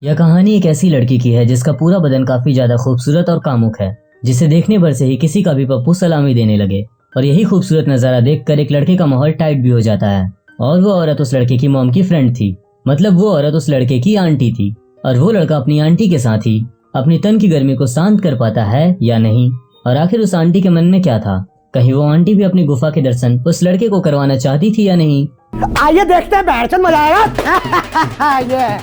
यह कहानी एक ऐसी लड़की की है जिसका पूरा बदन काफी ज्यादा खूबसूरत और कामुक है, जिसे देखने भर से ही किसी का भी पप्पू सलामी देने लगे। और यही खूबसूरत नजारा देखकर एक लड़के का माहौल टाइट भी हो जाता है। और वो औरत उस लड़के की मॉम की फ्रेंड थी, मतलब वो औरत उस लड़के की आंटी थी। और वो लड़का अपनी आंटी के साथ ही अपनी तन की गर्मी को शांत कर पाता है या नहीं। और आखिर उस आंटी के मन में क्या था, कहीं वो आंटी भी अपनी गुफा के दर्शन उस लड़के को करवाना चाहती थी या नहीं। आइए देखते हैं, बैठ मजा आएगा।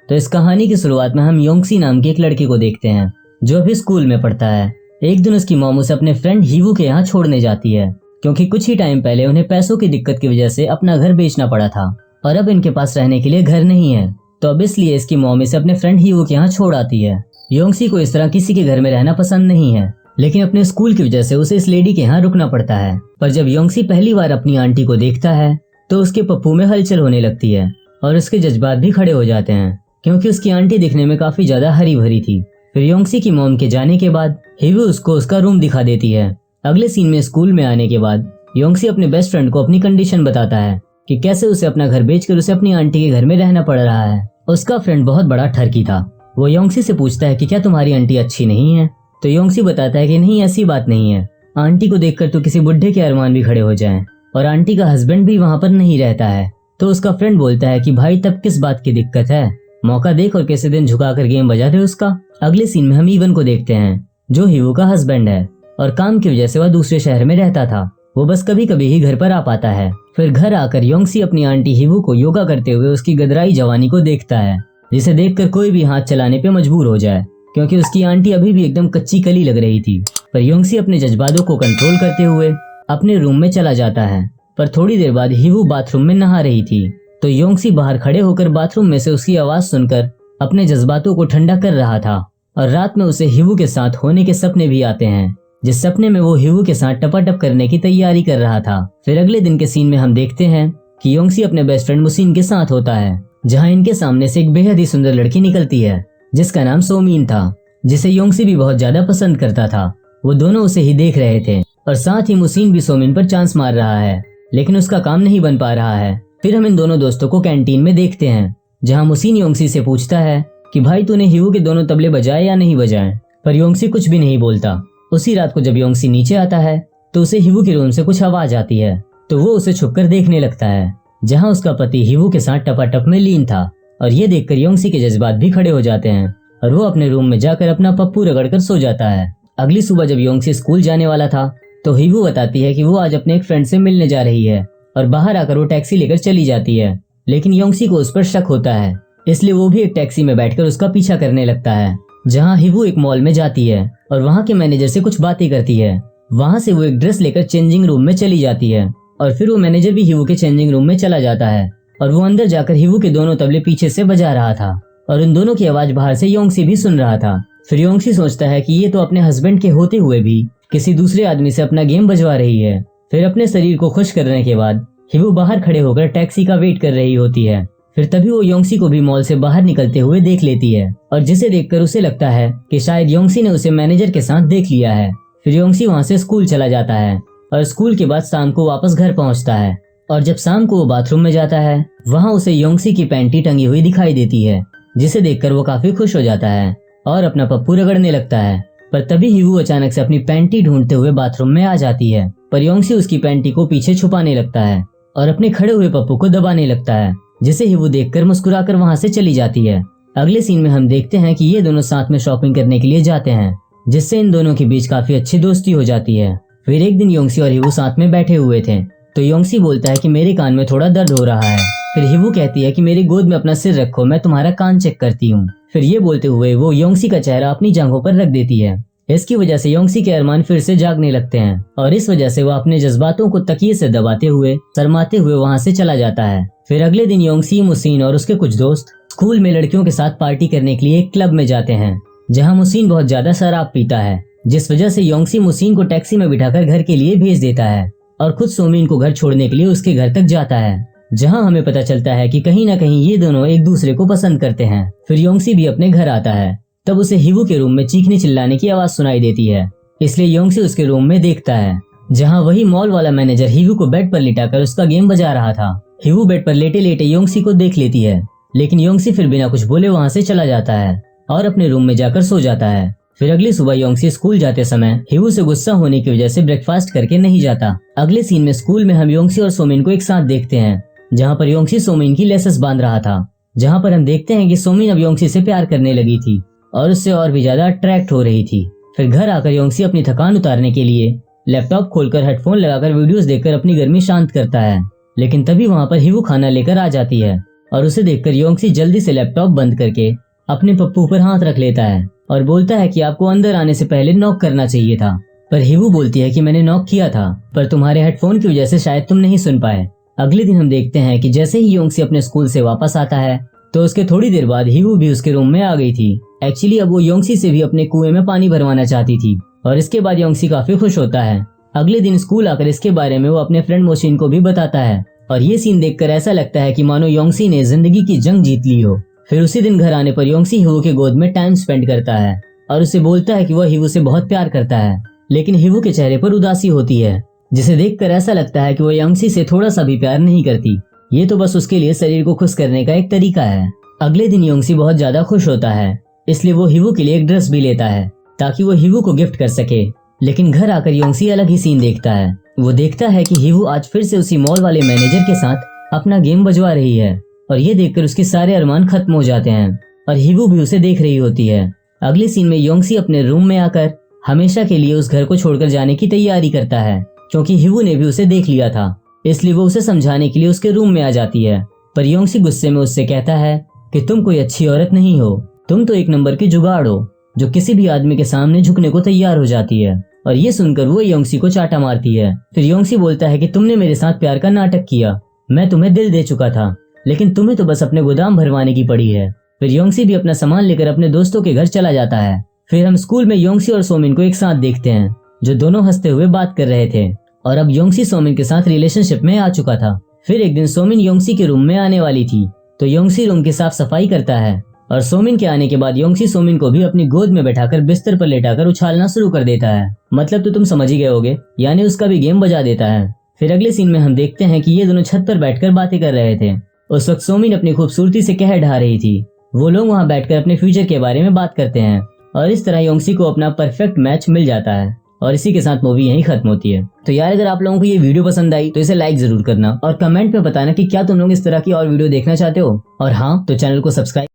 तो इस कहानी की शुरुआत में हम योंगसी नाम के एक लड़के को देखते हैं जो अभी स्कूल में पढ़ता है। एक दिन उसकी मॉम उसे अपने फ्रेंड हीवू के यहाँ छोड़ने जाती है, क्योंकि कुछ ही टाइम पहले उन्हें पैसों की दिक्कत की वजह से अपना घर बेचना पड़ा था और अब इनके पास रहने के लिए घर नहीं है। तो अब इसलिए इसकी मॉम इसे अपने फ्रेंड हीवू के यहाँ छोड़ आती है। योंगसी को इस तरह किसी के घर में रहना पसंद नहीं है, लेकिन अपने स्कूल की वजह से उसे इस लेडी के यहाँ रुकना पड़ता है। पर जब योंगसी पहली बार अपनी आंटी को देखता है तो उसके पप्पू में हलचल होने लगती है और उसके जज्बात भी खड़े हो जाते हैं, क्योंकि उसकी आंटी दिखने में काफी ज्यादा हरी भरी थी। फिर योंगसी की मॉम के जाने के बाद हीवू उसको उसका रूम दिखा देती है। अगले सीन में स्कूल में आने के बाद योंगसी अपने बेस्ट फ्रेंड को अपनी कंडीशन बताता है कि कैसे उसे अपना घर बेचकर उसे अपनी आंटी के घर में रहना पड़ रहा है। उसका फ्रेंड बहुत बड़ा ठरकी था। वो योंगसी से पूछता है कि क्या तुम्हारी आंटी अच्छी नहीं है। तो योंगसी बताता है कि नहीं, ऐसी बात नहीं है। आंटी को देखकर तो किसी बुढ़े के अरमान भी खड़े हो जाएं, और आंटी का हस्बैंड भी वहाँ पर नहीं रहता है। तो उसका फ्रेंड बोलता है कि भाई तब किस बात की दिक्कत है, मौका देख और कैसे दिन झुकाकर गेम बजा दे उसका। अगले सीन में हम ईवन को देखते हैं जो हीवू का हस्बैंड है और काम की वजह से वह दूसरे शहर में रहता था। वो बस कभी कभी ही घर पर आ पाता है। फिर घर आकर योंगसी अपनी आंटी हीवू को योगा करते हुए उसकी गदराई जवानी को देखता है, जिसे देखकर कोई भी हाथ चलाने पे मजबूर हो जाए, क्योंकि उसकी आंटी अभी भी एकदम कच्ची कली लग रही थी। पर योंगसी अपने जज्बातों को कंट्रोल करते हुए अपने रूम में चला जाता है। पर थोड़ी देर बाद हीवू बाथरूम में नहा रही थी, तो योंगसी बाहर खड़े होकर बाथरूम में से उसकी आवाज सुनकर अपने जज्बातों को ठंडा कर रहा था। और रात में उसे हीवू के साथ होने के सपने भी आते हैं, जिस सपने में वो हीवू के साथ टपाटप करने की तैयारी कर रहा था। फिर अगले दिन के सीन में हम देखते हैं कि योंगसी अपने बेस्ट फ्रेंड मुसीन के साथ होता है, जहाँ इनके सामने से एक बेहद ही सुंदर लड़की निकलती है जिसका नाम सोमीन था, जिसे योंगसी भी बहुत ज्यादा पसंद करता था। वो दोनों उसे ही देख रहे थे और साथ ही मुसीन भी सोमीन पर चांस मार रहा है, लेकिन उसका काम नहीं बन पा रहा है। फिर हम इन दोनों दोस्तों को कैंटीन में देखते हैं, जहाँ मुसीन योंगसी से पूछता है कि भाई तूने हीवू के दोनों तबले बजाए या नहीं बजाए। पर योंगसी कुछ भी नहीं बोलता। उसी रात को जब योंगसी नीचे आता है तो उसे हीवू के रूम से कुछ आवाज आती है, तो वो उसे छुपकर देखने लगता है, जहाँ उसका पति हीवू के साथ टपाटप में लीन था। और ये देखकर योंगसी के जज्बात भी खड़े हो जाते हैं और वो अपने रूम में जाकर अपना पप्पू रगड़कर सो जाता है। अगली सुबह जब योंगसी स्कूल जाने वाला था तो हीवू बताती है कि वो आज अपने एक फ्रेंड से मिलने जा रही है, और बाहर आकर वो टैक्सी लेकर चली जाती है। लेकिन योंगसी को उस पर शक होता है, इसलिए वो भी एक टैक्सी में बैठकर उसका पीछा करने लगता है। जहाँ हीवू एक मॉल में जाती है और वहाँ के मैनेजर से कुछ बातें करती है। वहाँ से वो एक ड्रेस लेकर चेंजिंग रूम में चली जाती है, और फिर वो मैनेजर भी हीवू के चेंजिंग रूम में चला जाता है। और वो अंदर जाकर हीवू के दोनों तबले पीछे से बजा रहा था, और उन दोनों की आवाज बाहर से योंगसी भी सुन रहा था। फिर योंगसी सोचता है कि ये तो अपने हस्बैंड के होते हुए भी किसी दूसरे आदमी से अपना गेम बजवा रही है। फिर अपने शरीर को खुश करने के बाद हीवू बाहर खड़े होकर टैक्सी का वेट कर रही होती है। फिर तभी वो योंगसी को भी मॉल से बाहर निकलते हुए देख लेती है, और जिसे देखकर उसे लगता है कि शायद योंगसी ने उसे मैनेजर के साथ देख लिया है। फिर योंगसी वहाँ से स्कूल चला जाता है और स्कूल के बाद शाम को वापस घर पहुँचता है। और जब शाम को वो बाथरूम में जाता है, वहाँ उसे योंगसी की पैंटी टंगी हुई दिखाई देती है, जिसे देखकर वो काफी खुश हो जाता है और अपना पप्पू रगड़ने लगता है। पर तभी हीवू अचानक से अपनी पैंटी ढूंढते हुए बाथरूम में आ जाती है, पर योंगसी उसकी पैंटी को पीछे छुपाने लगता है और अपने खड़े हुए पप्पू को दबाने लगता है, जिसे हीवू देखकर मुस्कुराकर वहाँ से चली जाती है। अगले सीन में हम देखते हैं कि ये दोनों साथ में शॉपिंग करने के लिए जाते हैं, जिससे इन दोनों के बीच काफी अच्छी दोस्ती हो जाती है। फिर एक दिन योंगसी और हीवू साथ में बैठे हुए थे, तो योंगसी बोलता है कि मेरे कान में थोड़ा दर्द हो रहा है। फिर हीवू कहती है कि मेरी गोद में अपना सिर रखो, मैं तुम्हारा कान चेक करती हूँ। फिर ये बोलते हुए वो योंगसी का चेहरा अपनी जांघों पर रख देती है। इसकी वजह से योंगसी के अरमान फिर से जागने लगते हैं, और इस वजह से वो अपने जज्बातों को तकिए से दबाते हुए शर्माते हुए वहाँ से चला जाता है। फिर अगले दिन योंगसी, मुसीन और उसके कुछ दोस्त स्कूल में लड़कियों के साथ पार्टी करने के लिए एक क्लब में जाते हैं, जहाँ मुसीन बहुत ज्यादा शराब पीता है, जिस वजह से योंगसी मुसीन को टैक्सी में बिठाकर घर के लिए भेज देता है और खुद सोमीन को घर छोड़ने के लिए उसके घर तक जाता है, जहाँ हमें पता चलता है कि कहीं न कहीं ये दोनों एक दूसरे को पसंद करते हैं। फिर योंगसी भी अपने घर आता है, तब उसे हीवू के रूम में चीखने चिल्लाने की आवाज सुनाई देती है, इसलिए योंगसी उसके रूम में देखता है, जहाँ वही मॉल वाला मैनेजर हीवू को बेड पर लिटाकर उसका गेम बजा रहा था। हीवू बेड पर लेटे लेटे योंगसी को देख लेती है लेकिन योंगसी फिर बिना कुछ बोले वहाँ से चला जाता है और अपने रूम में जाकर सो जाता है। फिर अगली सुबह योंगसी स्कूल जाते समय हिवू से गुस्सा होने की वजह से ब्रेकफास्ट करके नहीं जाता। अगले सीन में स्कूल में हम योंगसी और सोमिन को एक साथ देखते हैं, जहाँ पर योंगसी सोमिन की लेसेस बांध रहा था, जहाँ पर हम देखते हैं कि सोमिन अब योंगसी से प्यार करने लगी थी और उससे और भी ज्यादा अट्रैक्ट हो रही थी। फिर घर आकर योंगसी अपनी थकान उतारने के लिए लैपटॉप खोलकर हेडफोन लगाकर वीडियोस देखकर अपनी गर्मी शांत करता है, लेकिन तभी वहाँ पर हिवू खाना लेकर आ जाती है और उसे देखकर योंगसी जल्दी से लैपटॉप बंद करके अपने पप्पू पर हाथ रख लेता है और बोलता है कि आपको अंदर आने से पहले नॉक करना चाहिए था। पर हिवू बोलती है कि मैंने नॉक किया था, पर तुम्हारे हेडफोन की वजह से शायद तुम नहीं सुन पाए। अगले दिन हम देखते हैं कि जैसे ही योंगसी अपने स्कूल से वापस आता है तो उसके थोड़ी देर बाद हिवू भी उसके रूम में आ गई थी। एक्चुअली अब वो योंगसी से भी अपने कुएं में पानी भरवाना चाहती थी और इसके बाद योंगसी काफी खुश होता है। अगले दिन स्कूल आकर इसके बारे में वो अपने फ्रेंड मोशिन को भी बताता है और ये सीन देखकर ऐसा लगता है कि मानो योंगसी ने जिंदगी की जंग जीत ली हो। फिर उसी दिन घर आने पर योंगसी हिवू के गोद में टाइम स्पेंड करता है और उसे बोलता है कि वह हिवू से बहुत प्यार करता है, लेकिन हिवू के चेहरे पर उदासी होती है, जिसे देखकर ऐसा लगता है कि वह योंगसी से थोड़ा सा भी प्यार नहीं करती। ये तो बस उसके लिए शरीर को खुश करने का एक तरीका है। अगले दिन योंगसी बहुत ज्यादा खुश होता है, इसलिए वो हिवू के लिए एक ड्रेस भी लेता है ताकि वो हिवू को गिफ्ट कर सके। लेकिन घर आकर योंगसी अलग ही सीन देखता है। वो देखता है कि हिवू आज फिर से उसी मॉल वाले मैनेजर के साथ अपना गेम बजवा रही है और ये देखकर उसके सारे अरमान खत्म हो जाते हैं और हिवू भी उसे देख रही होती है। अगले सीन में योंगसी अपने रूम में आकर हमेशा के लिए उस घर को छोड़कर जाने की तैयारी करता है, क्योंकि हिवू ने भी उसे देख लिया था, इसलिए वो उसे समझाने के लिए उसके रूम में आ जाती है। पर योंगसी गुस्से में उससे कहता है कि तुम कोई अच्छी औरत नहीं हो, तुम तो एक नंबर की जुगाड़ हो जो किसी भी आदमी के सामने झुकने को तैयार हो जाती है। और ये सुनकर वो योंगसी को चाटा मारती है। फिर योंगसी बोलता है कि तुमने मेरे साथ प्यार का नाटक किया, मैं तुम्हें दिल दे चुका था, लेकिन तुम्हें तो बस अपने गोदाम भरवाने की पड़ी है। फिर योंगसी भी अपना सामान लेकर अपने दोस्तों के घर चला जाता है। फिर हम स्कूल में योंगसी और सोमिन को एक साथ देखते हैं, जो दोनों हंसते हुए बात कर रहे थे और अब योंगसी सोमिन के साथ रिलेशनशिप में आ चुका था। फिर एक दिन सोमिन योंगसी के रूम में आने वाली थी, तो योंगसी रूम की साफ सफाई करता है और सोमिन के आने के बाद योंगसी सोमिन को भी अपनी गोद में बैठाकर बिस्तर पर लेटाकर उछालना शुरू कर देता है। मतलब तो तुम समझ ही गए होगे, यानी उसका भी गेम बजा देता है। फिर अगले सीन में हम देखते हैं कि ये दोनों छत पर बैठकर बातें कर रहे थे। उस वक्त सोमिन अपनी खूबसूरती से कहर ढा रही थी। वो लोग वहाँ बैठकर अपने फ्यूचर के बारे में बात करते हैं और इस तरह योंगसी को अपना परफेक्ट मैच मिल जाता है और इसी के साथ मूवी यहीं खत्म होती है। तो यार अगर आप लोगों को ये वीडियो पसंद आई तो इसे लाइक जरूर करना और कमेंट में बताना कि क्या तुम लोग इस तरह की और वीडियो देखना चाहते हो, और हाँ तो चैनल को सब्सक्राइब